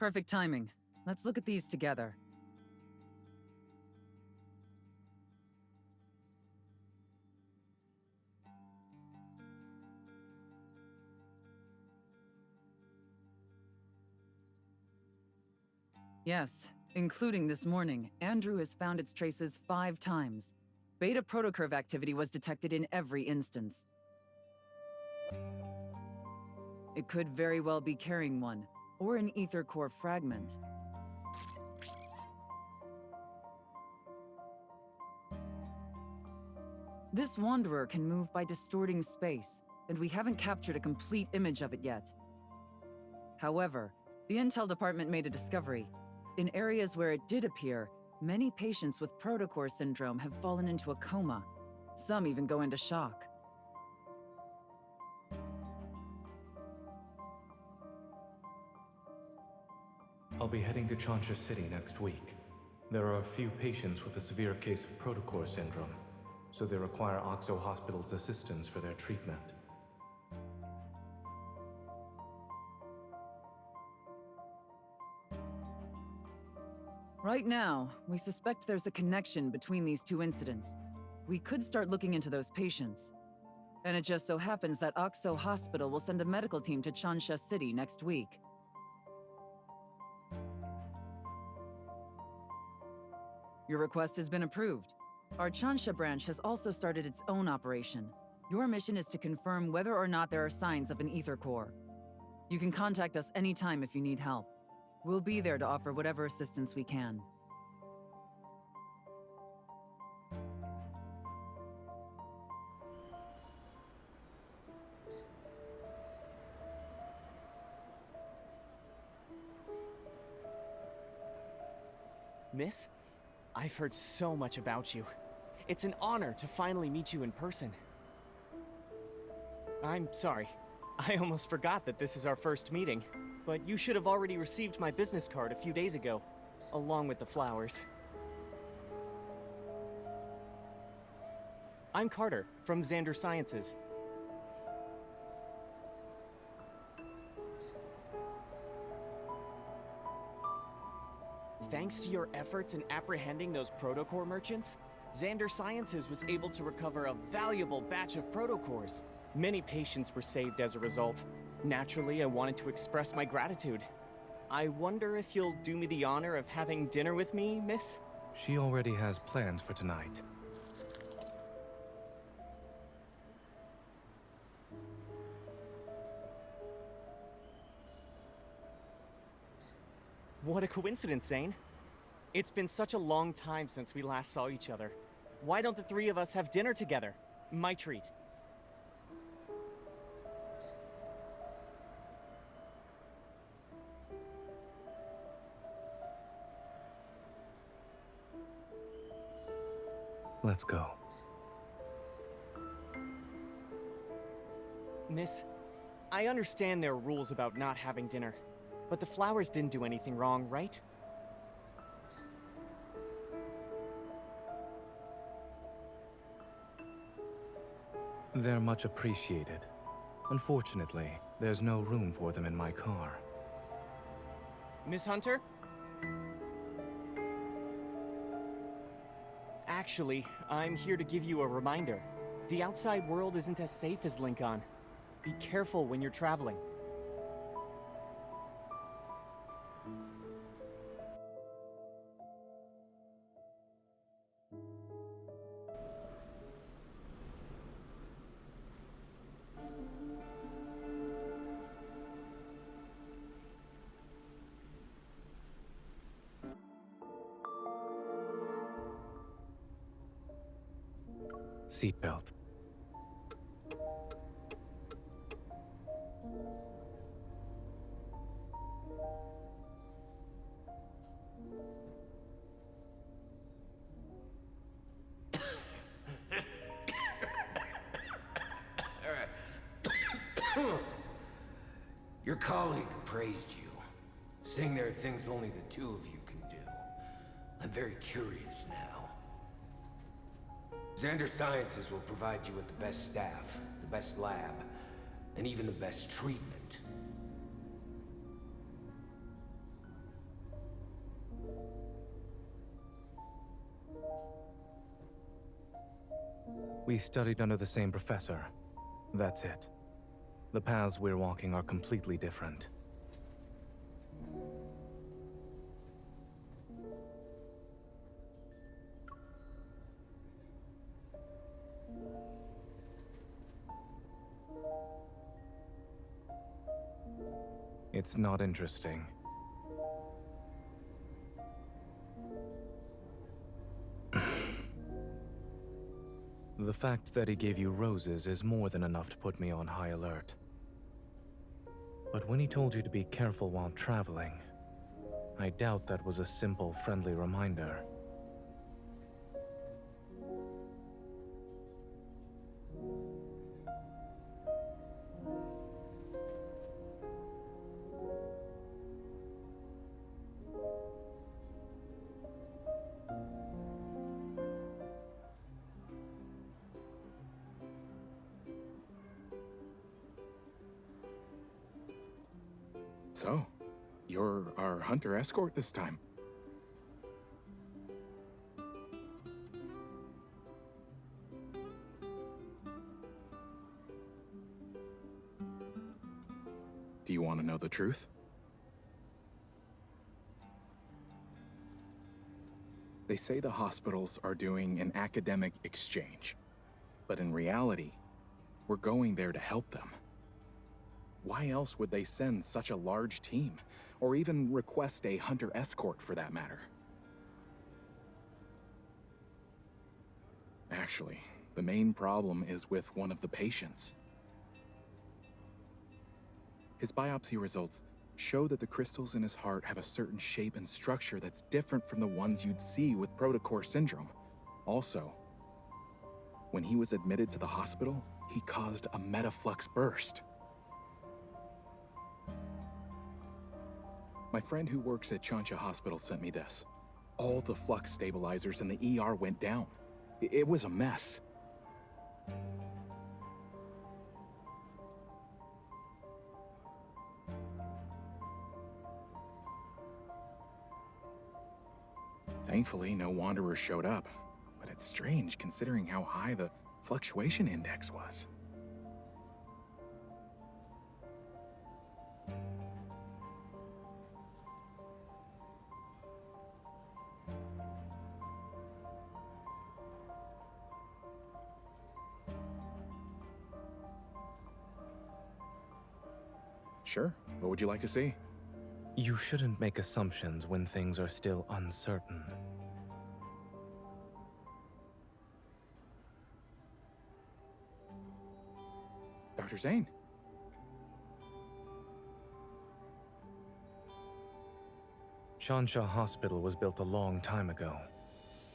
Perfect timing. Let's look at these together. Yes, including this morning, Andrew has found its traces 5 times. Beta protocurve activity was detected in every instance. It could very well be carrying one, or an ether core fragment. This wanderer can move by distorting space, and we haven't captured a complete image of it yet. However, the Intel department made a discovery. In areas where it did appear, many patients with protocore syndrome have fallen into a coma. Some even go into shock. I'll be heading to Chona City next week. There are a few patients with a severe case of protocore syndrome, so they require Oxo Hospital's assistance for their treatment. Right now, we suspect there's a connection between these 2 incidents. We could start looking into those patients. And it just so happens that Oxo Hospital will send a medical team to Chona City next week. Your request has been approved. Our Chona branch has also started its own operation. Your mission is to confirm whether or not there are signs of an ether core. You can contact us anytime if you need help. We'll be there to offer whatever assistance we can. Miss, I've heard so much about you. It's an honor to finally meet you in person. I'm sorry. I almost forgot that this is our first meeting, but you should have already received my business card a few days ago, along with the flowers. I'm Carter, from Xander Sciences. Thanks to your efforts in apprehending those protocore merchants, Xander Sciences was able to recover a valuable batch of protocores. Many patients were saved as a result. Naturally, I wanted to express my gratitude. I wonder if you'll do me the honor of having dinner with me, miss? She already has plans for tonight. What a coincidence, Zane. It's been such a long time since we last saw each other. Why don't the 3 of us have dinner together? My treat. Let's go. Miss, I understand there are rules about not having dinner, but the flowers didn't do anything wrong, right? They're much appreciated. Unfortunately, there's no room for them in my car. Miss Hunter? Actually, I'm here to give you a reminder. The outside world isn't as safe as Lincoln. Be careful when you're traveling. Seatbelt. Your colleague praised you, saying there are things only the 2 of you can do. I'm very curious now. Xander Sciences will provide you with the best staff, the best lab, and even the best treatment. We studied under the same professor. That's it. The paths we're walking are completely different. It's not interesting. The fact that he gave you roses is more than enough to put me on high alert. But when he told you to be careful while traveling, I doubt that was a simple, friendly reminder. So, you're our hunter escort this time. Do you want to know the truth? They say the hospitals are doing an academic exchange, but in reality, we're going there to help them. Why else would they send such a large team, or even request a hunter escort for that matter? Actually, the main problem is with one of the patients. His biopsy results show that the crystals in his heart have a certain shape and structure that's different from the ones you'd see with protocore syndrome. Also, when he was admitted to the hospital, he caused a metaflux burst. My friend who works at Chona Hospital sent me this. All the flux stabilizers in the ER went down. It was a mess. Thankfully, no wanderers showed up, but it's strange considering how high the fluctuation index was. Sure. What would you like to see? You shouldn't make assumptions when things are still uncertain. Dr. Zane? Chona Hospital was built a long time ago.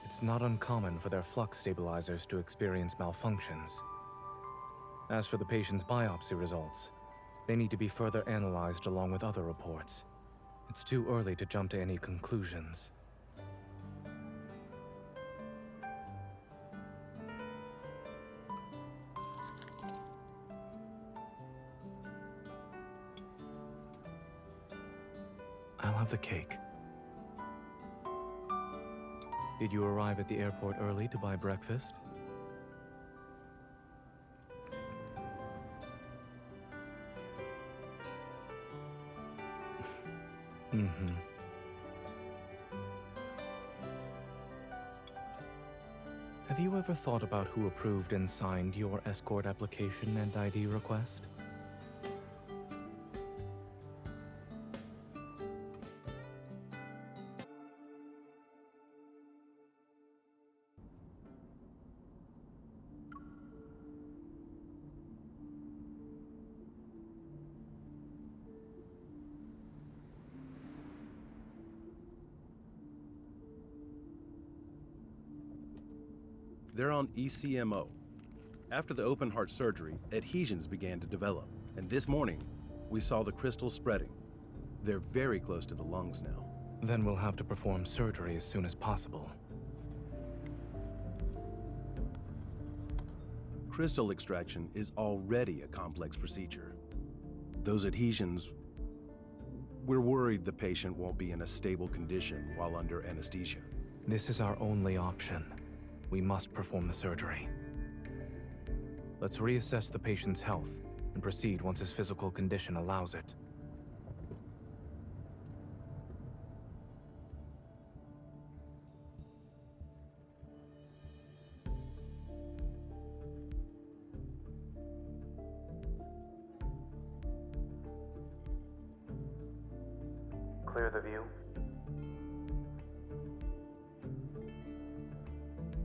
It's not uncommon for their flux stabilizers to experience malfunctions. As for the patient's biopsy results, they need to be further analyzed along with other reports. It's too early to jump to any conclusions. I'll have the cake. Did you arrive at the airport early to buy breakfast? Mm-hmm. Have you ever thought about who approved and signed your escort application and ID request? They're on ECMO. After the open heart surgery, adhesions began to develop, and this morning, we saw the crystals spreading. They're very close to the lungs now. Then we'll have to perform surgery as soon as possible. Crystal extraction is already a complex procedure. Those adhesions, we're worried the patient won't be in a stable condition while under anesthesia. This is our only option. We must perform the surgery. Let's reassess the patient's health and proceed once his physical condition allows it. Clear the view.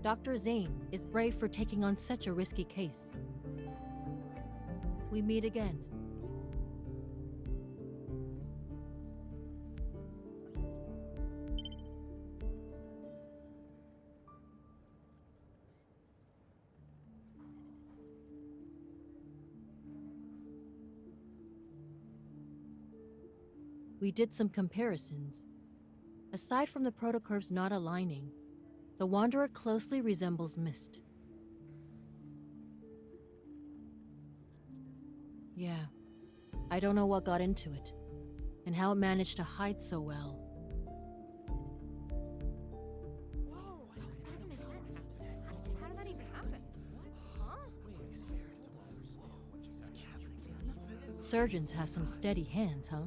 Dr. Zane is brave for taking on such a risky case. We meet again. We did some comparisons. Aside from the protocorps not aligning, the Wanderer closely resembles Mist. Yeah, I don't know what got into it, and how it managed to hide so well. Whoa, that doesn't make sense. How did that even happen? Huh? Surgeons have some steady hands, huh?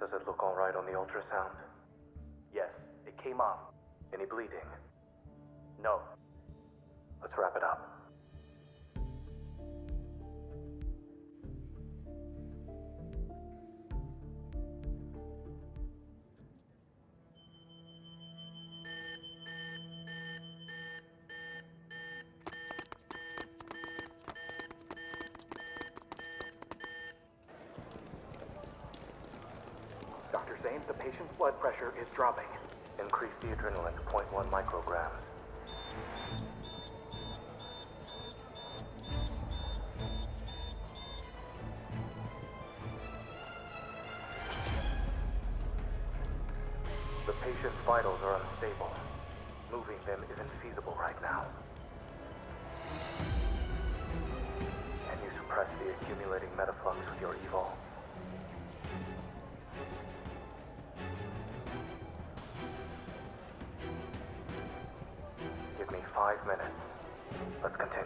Does it look all right on the ultrasound? Yes, it came off. Any bleeding? No. Let's wrap it up. Dr. Zane, the patient's blood pressure is dropping. Increase the adrenaline to 0.1 micrograms. The patient's vitals are unstable. Moving them isn't feasible right now. Can you suppress the accumulating metaflux with your evol? Give me 5 minutes. Let's continue.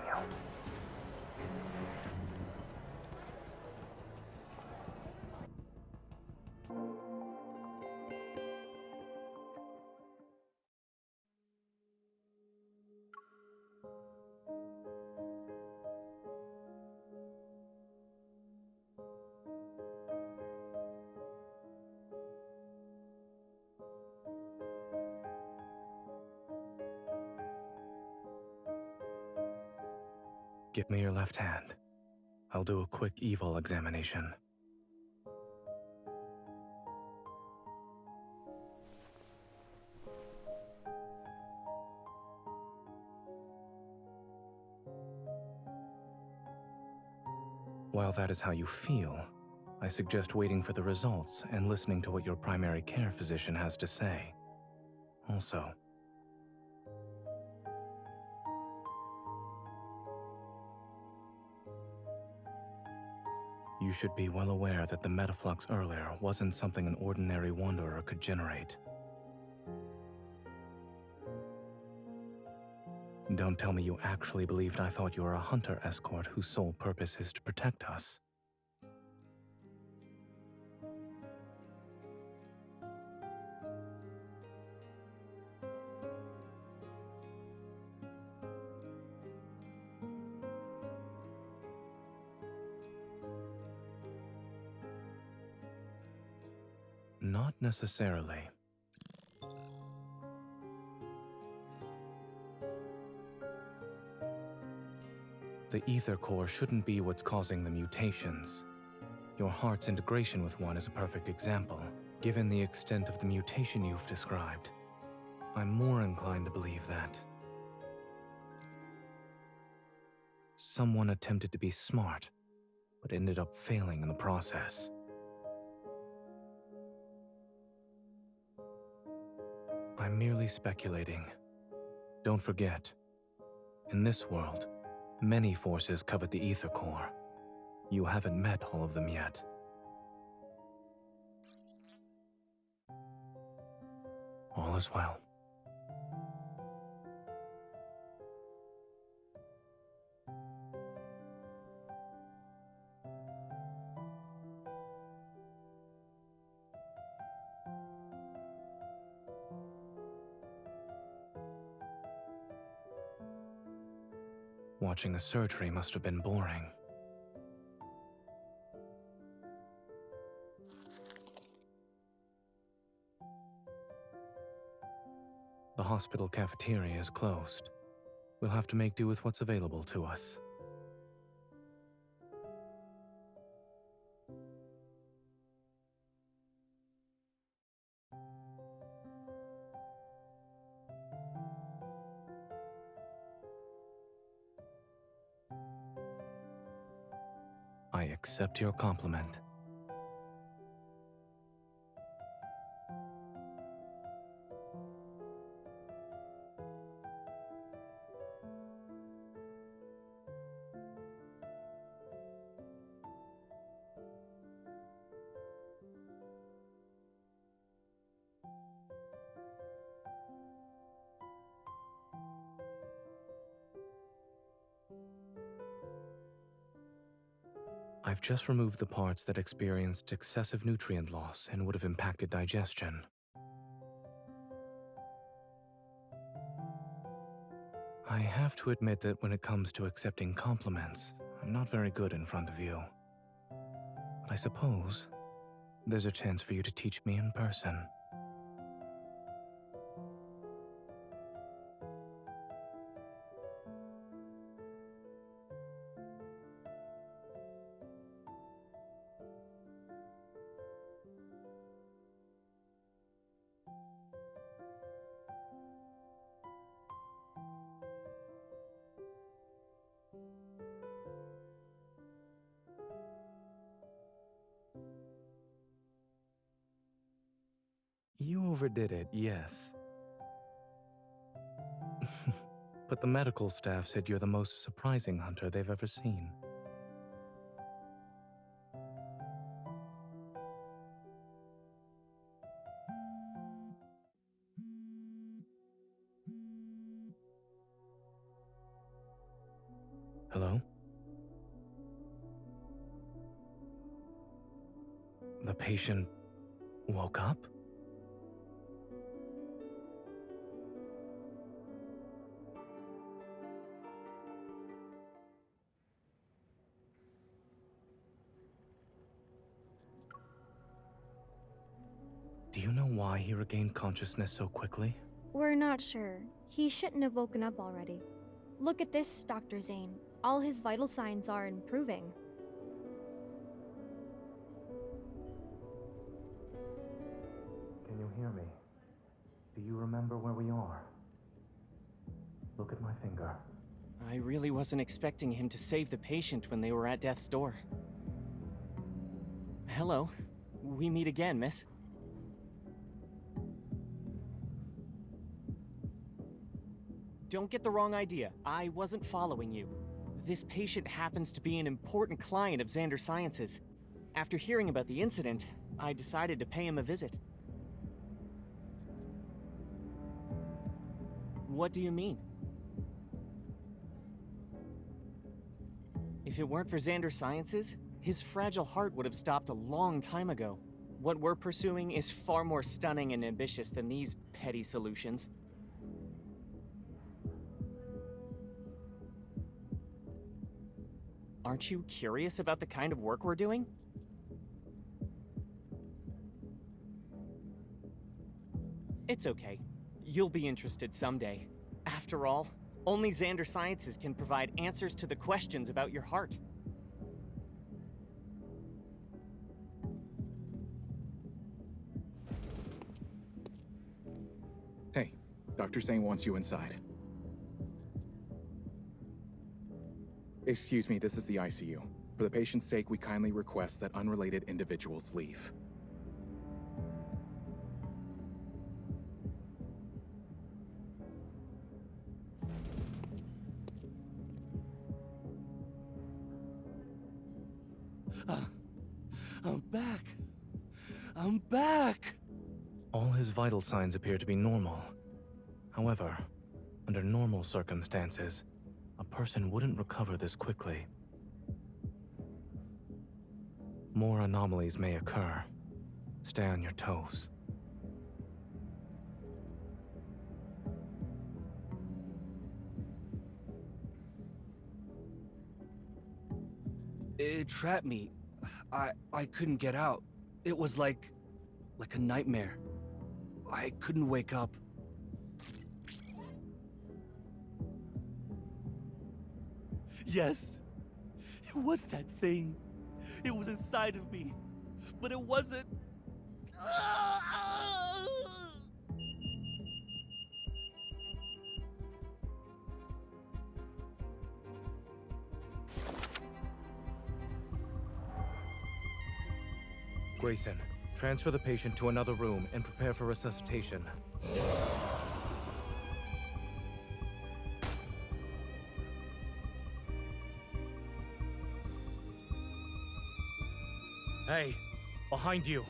Give me your left hand. I'll do a quick evol examination. While that is how you feel, I suggest waiting for the results and listening to what your primary care physician has to say. Also, you should be well aware that the metaflux earlier wasn't something an ordinary wanderer could generate. Don't tell me you actually believed I thought you were a hunter escort whose sole purpose is to protect us. Not necessarily. The ether core shouldn't be what's causing the mutations. Your heart's integration with one is a perfect example. Given the extent of the mutation you've described, I'm more inclined to believe that someone attempted to be smart, but ended up failing in the process. I'm merely speculating. Don't forget, in this world, many forces covet the ether core. You haven't met all of them yet. All is well. Watching the surgery must have been boring. The hospital cafeteria is closed. We'll have to make do with what's available to us. I accept your compliment. I've just removed the parts that experienced excessive nutrient loss and would have impacted digestion. I have to admit that when it comes to accepting compliments, I'm not very good in front of you. But I suppose there's a chance for you to teach me in person. You overdid it, yes. But the medical staff said you're the most surprising hunter they've ever seen. Hello? The patient woke up? Do you know why he regained consciousness so quickly? We're not sure. He shouldn't have woken up already. Look at this, Dr. Zane. All his vital signs are improving. Can you hear me? Do you remember where we are? Look at my finger. I really wasn't expecting him to save the patient when they were at death's door. Hello. We meet again, miss. Don't get the wrong idea. I wasn't following you. This patient happens to be an important client of Xander Sciences. After hearing about the incident, I decided to pay him a visit. What do you mean? If it weren't for Xander Sciences, his fragile heart would have stopped a long time ago. What we're pursuing is far more stunning and ambitious than these petty solutions. Aren't you curious about the kind of work we're doing? It's okay. You'll be interested someday. After all, only Xander Sciences can provide answers to the questions about your heart. Hey, Dr. Zane wants you inside. Excuse me, this is the ICU. For the patient's sake, we kindly request that unrelated individuals leave. I'm back. I'm back! All his vital signs appear to be normal. However, under normal circumstances, a person wouldn't recover this quickly. More anomalies may occur. Stay on your toes. It trapped me. I couldn't get out. It was like a nightmare. I couldn't wake up. Yes, it was that thing. It was inside of me, but it wasn't. Grayson, transfer the patient to another room and prepare for resuscitation. Hey, behind you.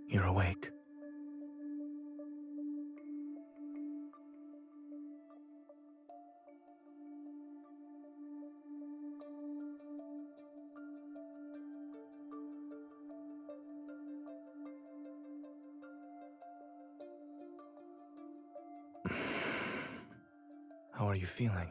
You're awake. How are you feeling?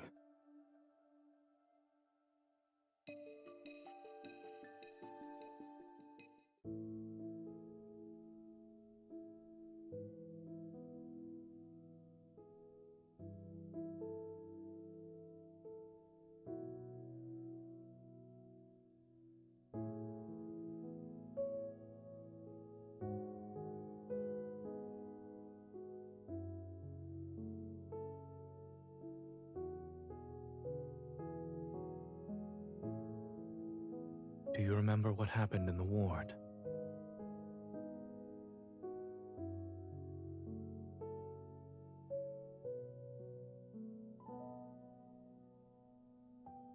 Do you remember what happened in the ward?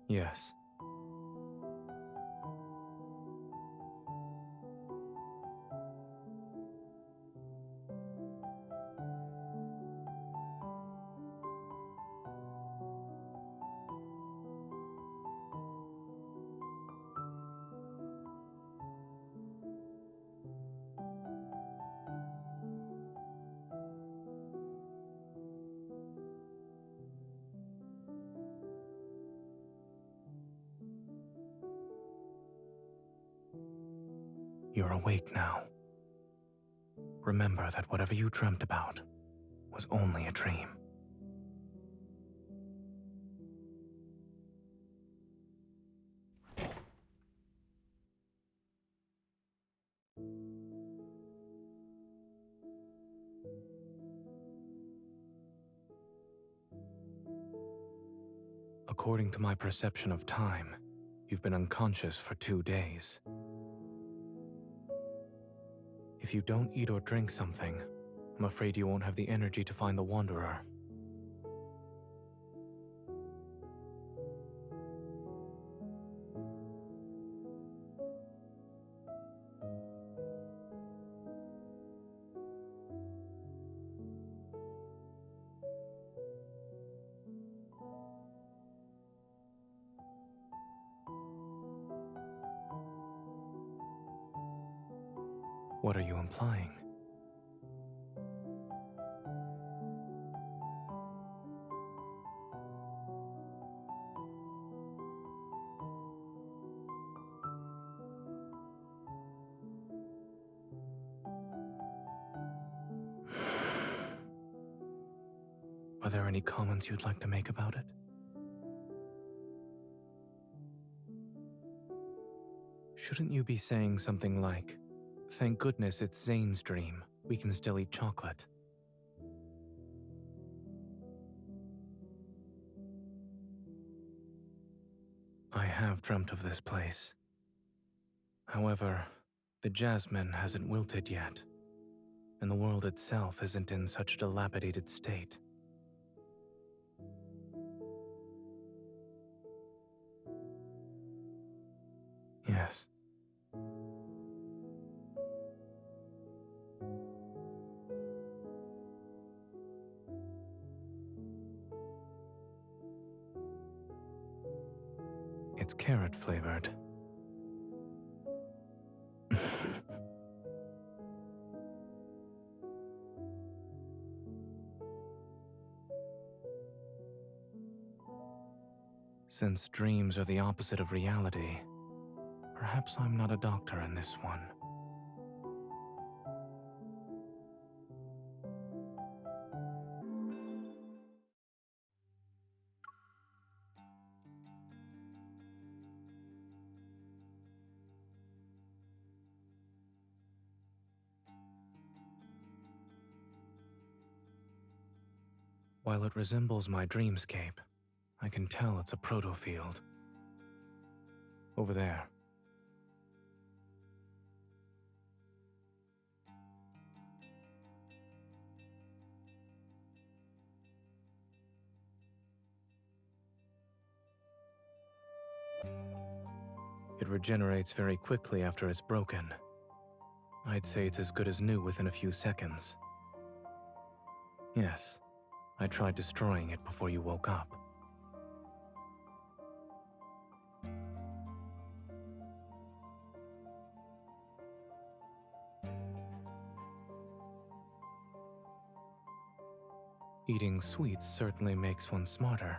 Yes. You're awake now. Remember that whatever you dreamt about was only a dream. According to my perception of time, you've been unconscious for 2 days. If you don't eat or drink something, I'm afraid you won't have the energy to find the Wanderer. What are you implying? Are there any comments you'd like to make about it? Shouldn't you be saying something like, "Thank goodness it's Zane's dream. We can still eat chocolate"? I have dreamt of this place. However, the jasmine hasn't wilted yet, and the world itself isn't in such a dilapidated state. Yes. It's carrot flavored. Since dreams are the opposite of reality, perhaps I'm not a doctor in this one. While it resembles my dreamscape, I can tell it's a proto-field. Over there. It regenerates very quickly after it's broken. I'd say it's as good as new within a few seconds. Yes, I tried destroying it before you woke up. Eating sweets certainly makes one smarter.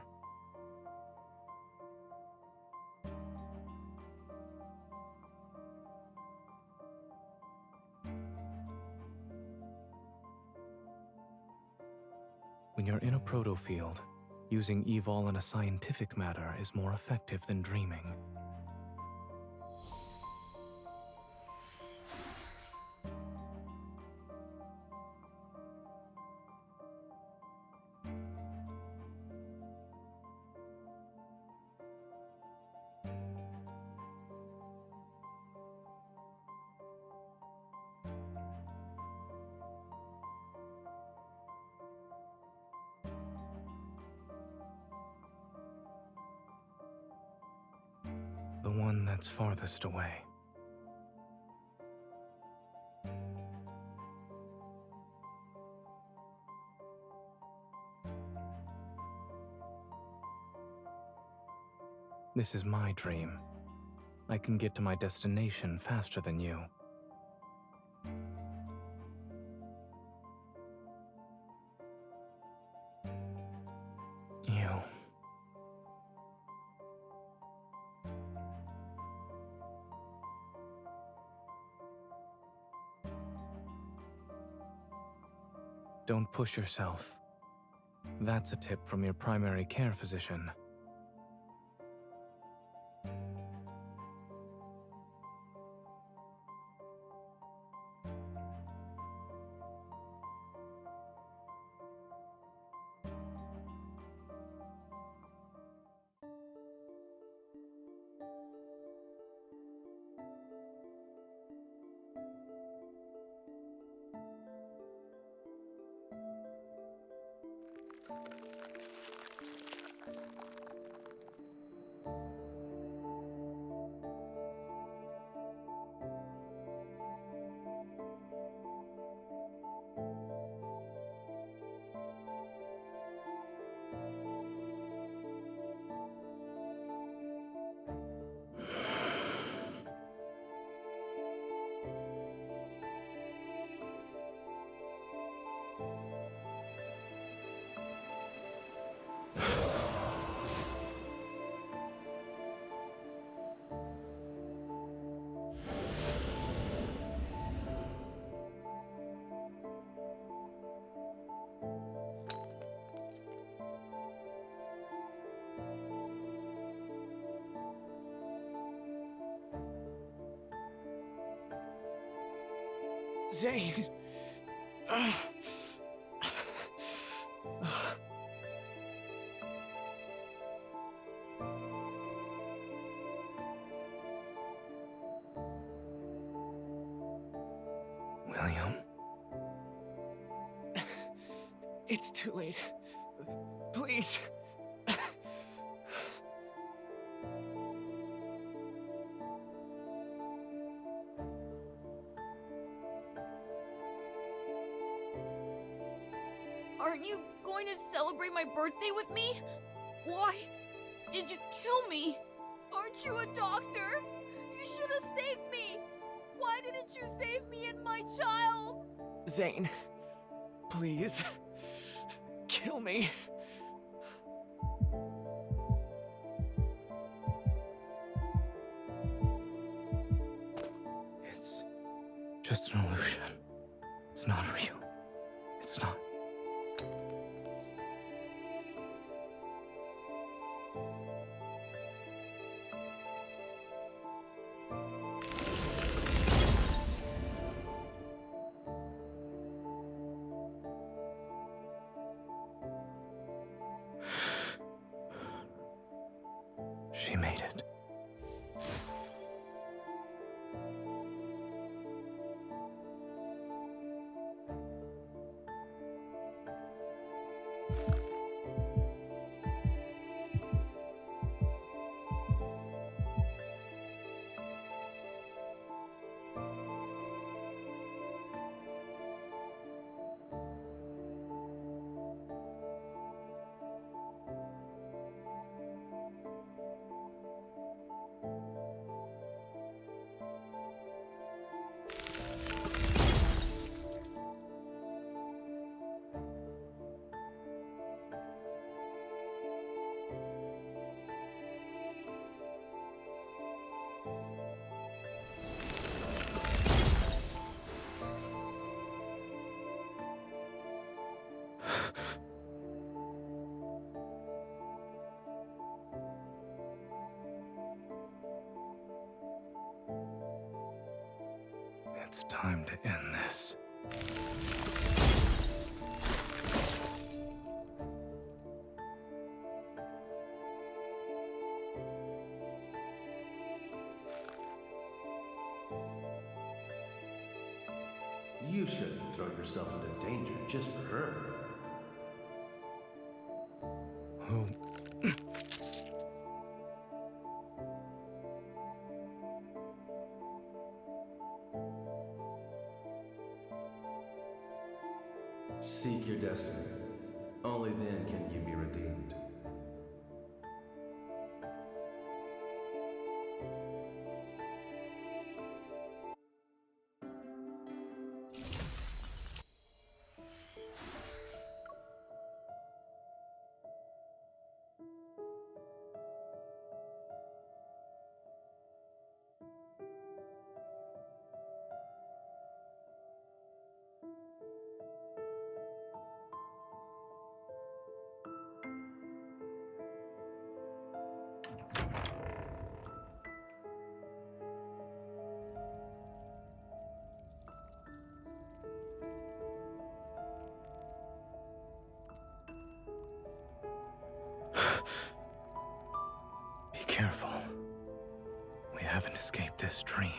When you're in a proto-field, using evol in a scientific matter is more effective than dreaming. The one that's farthest away. This is my dream. I can get to my destination faster than you. You. Don't push yourself. That's a tip from your primary care physician. Zane. William? It's too late. Please. Aren't you going to celebrate my birthday with me? Why did you kill me? Aren't you a doctor? You should have saved me! Why didn't you save me and my child? Zane, please. Kill me. It's just an illusion. It's not real. It's not. She made it. It's time to end this. You shouldn't throw yourself into danger just for her. Who? Seek your destiny. Only then can you be redeemed. Be careful. We haven't escaped this dream.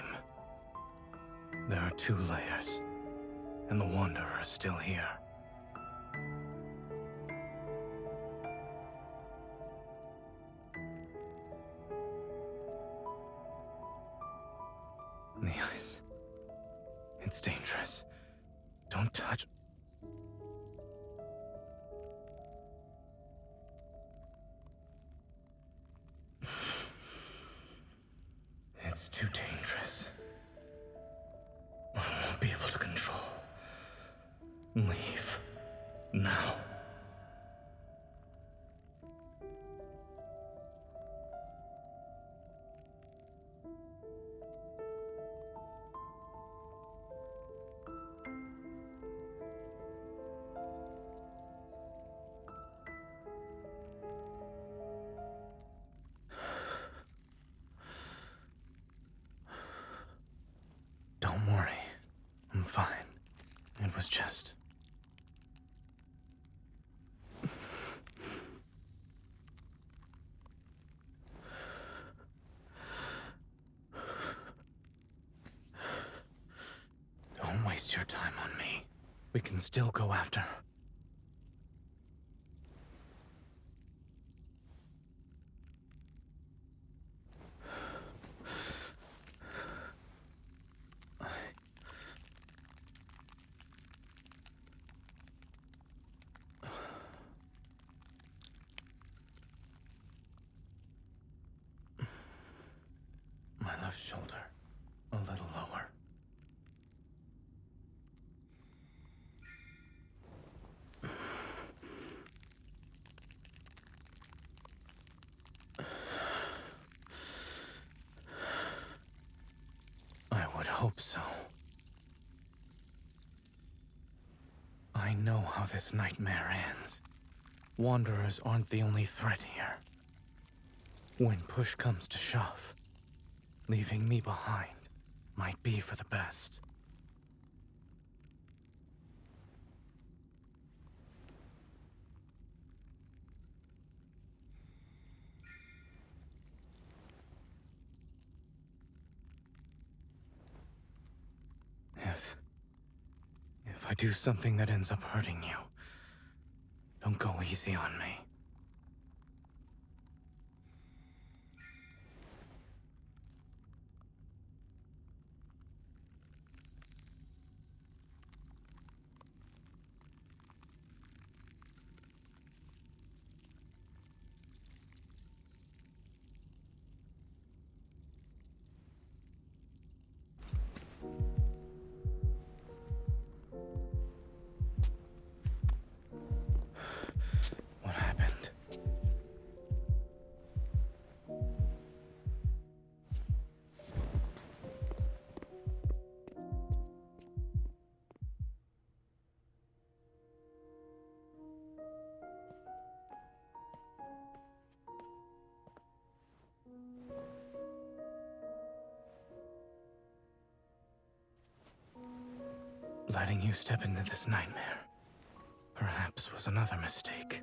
There are 2 layers, and the Wanderer is still here. The ice. It's dangerous. Don't touch. It's too dangerous. I won't be able to control. Leave. Now. Don't worry. I'm fine. was just... Don't waste your time on me. We can still go after... My left shoulder, a little lower. I would hope so. I know how this nightmare ends. Wanderers aren't the only threat here. When push comes to shove, leaving me behind might be for the best. If I do something that ends up hurting you, don't go easy on me. What happened? Letting you step into this nightmare, perhaps, was another mistake.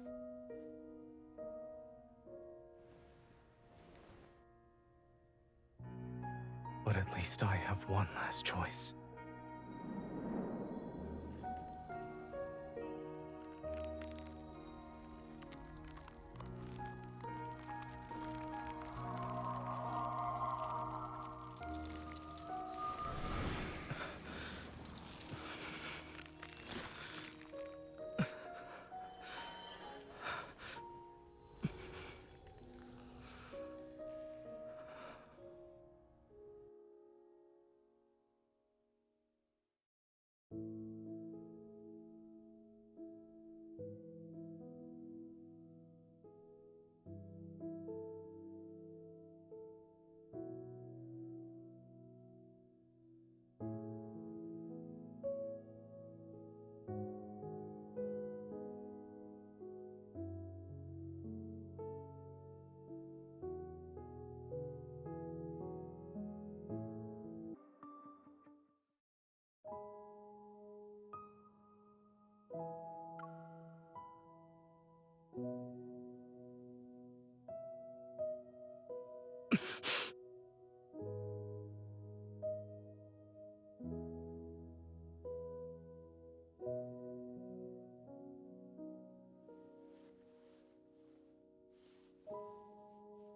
But at least I have one last choice.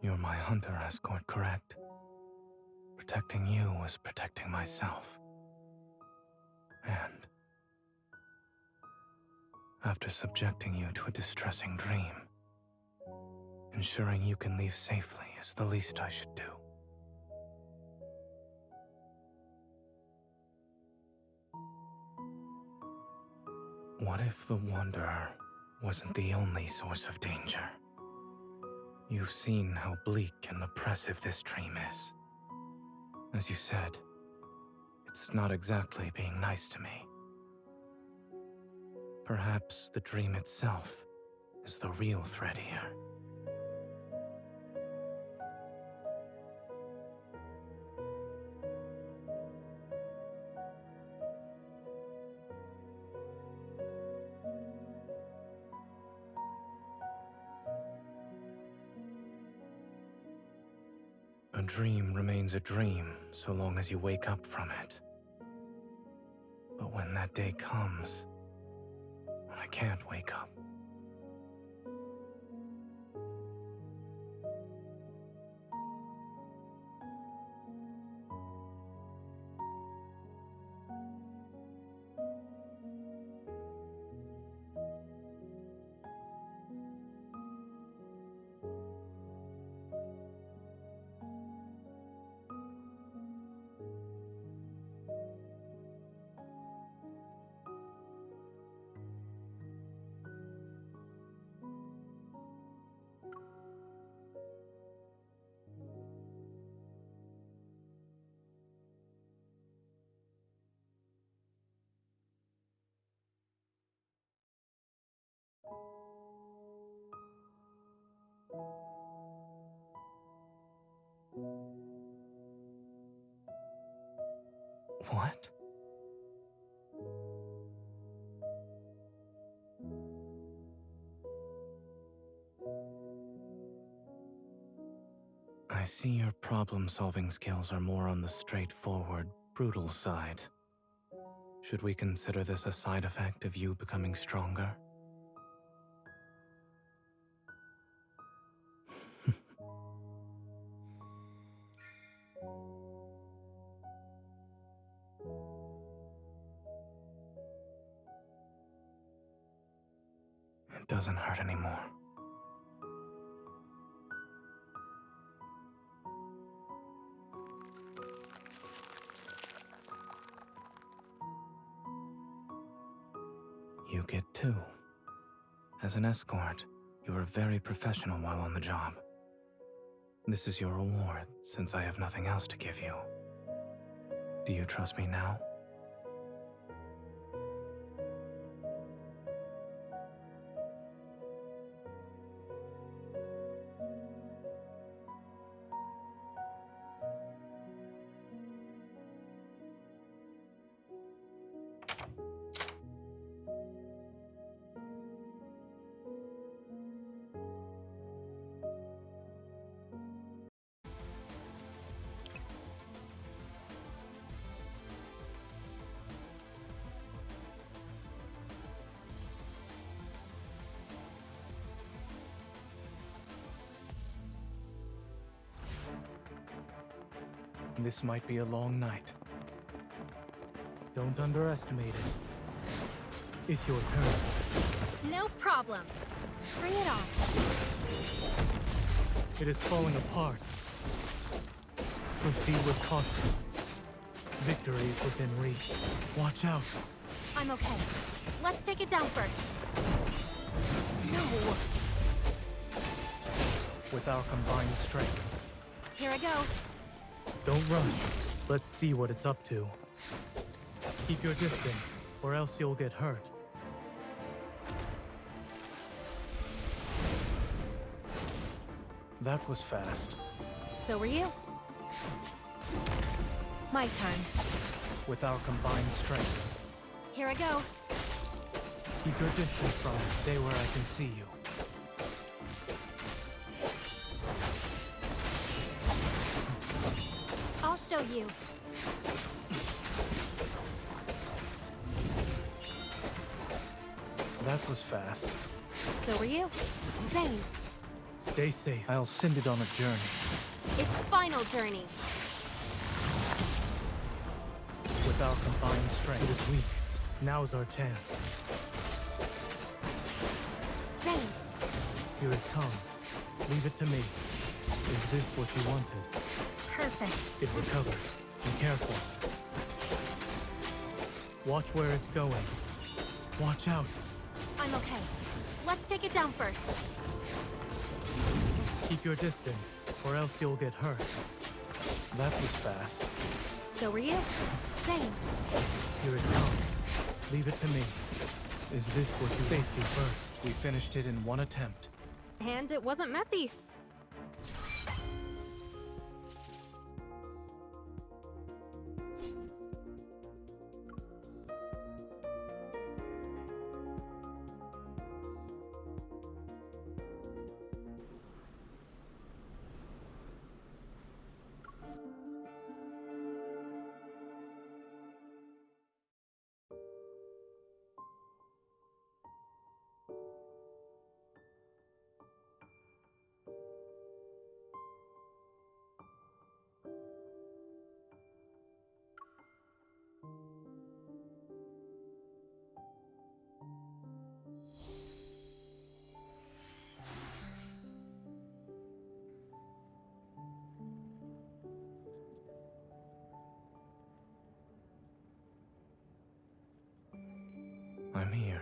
You're my hunter escort, correct? Protecting you was protecting myself. And after subjecting you to a distressing dream, ensuring you can leave safely is the least I should do. What if the Wanderer wasn't the only source of danger? You've seen how bleak and oppressive this dream is. As you said, it's not exactly being nice to me. Perhaps the dream itself is the real threat here. A dream remains a dream so long as you wake up from it. But when that day comes, when I can't wake up, what? I see your problem-solving skills are more on the straightforward, brutal side. Should we consider this a side effect of you becoming stronger? It doesn't hurt anymore. You get two. As an escort, you are very professional while on the job. This is your reward, since I have nothing else to give you. Do you trust me now? This might be a long night. Don't underestimate it. It's your turn. No problem. Bring it on. It is falling apart. Proceed with caution. Victory is within reach. Watch out. I'm okay. Let's take it down first. No! With our combined strength. Here I go. Don't rush. Let's see what it's up to. Keep your distance, or else you'll get hurt. That was fast. So were you. My turn. With our combined strength. Here I go. Keep your distance from it. Stay where I can see you. I'll show you. That was fast. So were you. Zane. Stay safe. I'll send it on a journey. It's final journey. With our combined strength. It is weak. Now's our chance. Zane. Here it comes. Leave it to me. Is this what you wanted? Perfect. It recovers. Be careful. Watch where it's going. Watch out. I'm okay. Let's take it down first. Keep your distance, or else you'll get hurt. That was fast. So were you. Zane. Here it comes. Leave it to me. Is this what you... Safety first. We finished it in one attempt. And it wasn't messy. I'm here.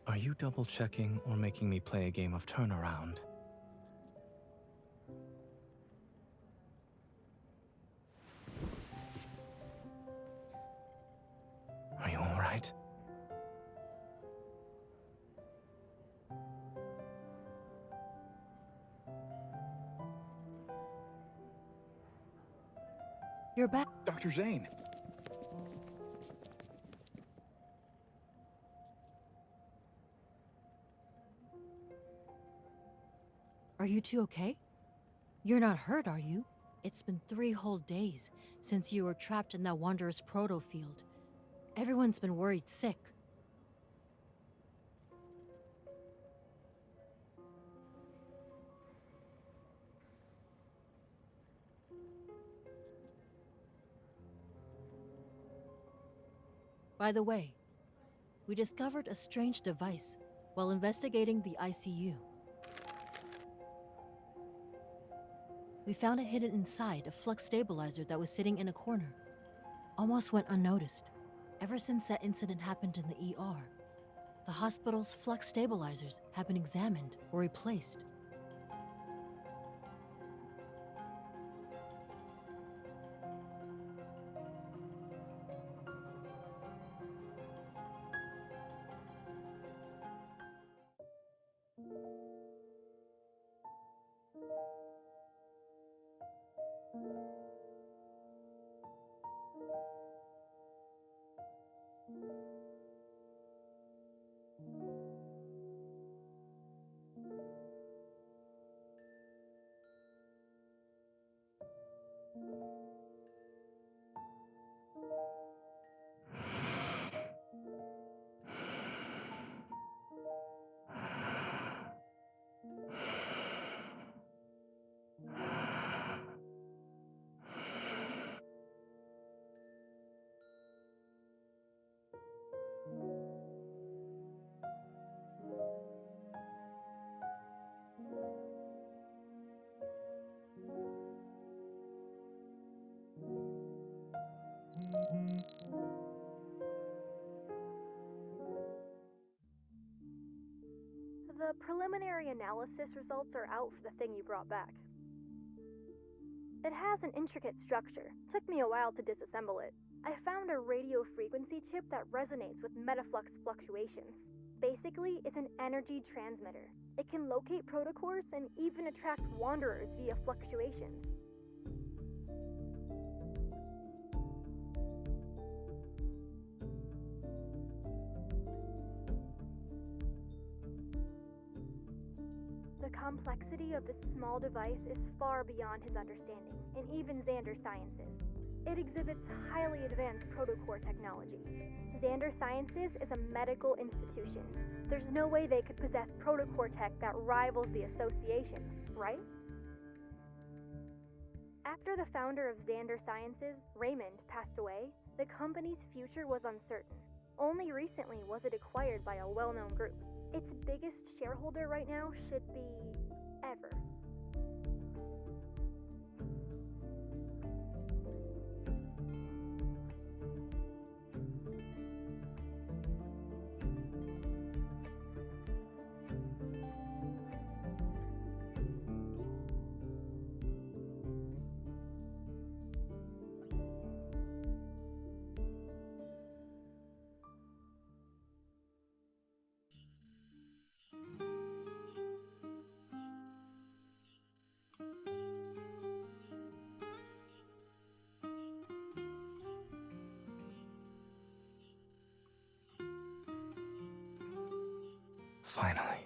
Are you double-checking or making me play a game of turnaround? Are you all right? You're back. Dr. Zane! Are you two okay? You're not hurt, are you? It's been 3 whole days since you were trapped in that Wanderer's proto field. Everyone's been worried sick. By the way, we discovered a strange device while investigating the ICU. We found it hidden inside a flux stabilizer that was sitting in a corner. Almost went unnoticed. Ever since that incident happened in the ER, the hospital's flux stabilizers have been examined or replaced. The preliminary analysis results are out for the thing you brought back. It has an intricate structure. Took me a while to disassemble it. I found a radio frequency chip that resonates with metaflux fluctuations. Basically, it's an energy transmitter. It can locate protocores and even attract wanderers via fluctuations. The complexity of this small device is far beyond his understanding, and even Xander Sciences. It exhibits highly advanced protocore technology. Xander Sciences is a medical institution. There's no way they could possess protocore tech that rivals the association, right? After the founder of Xander Sciences, Raymond, passed away, the company's future was uncertain. Only recently was it acquired by a well-known group. Its biggest shareholder right now should be Ever. Finally.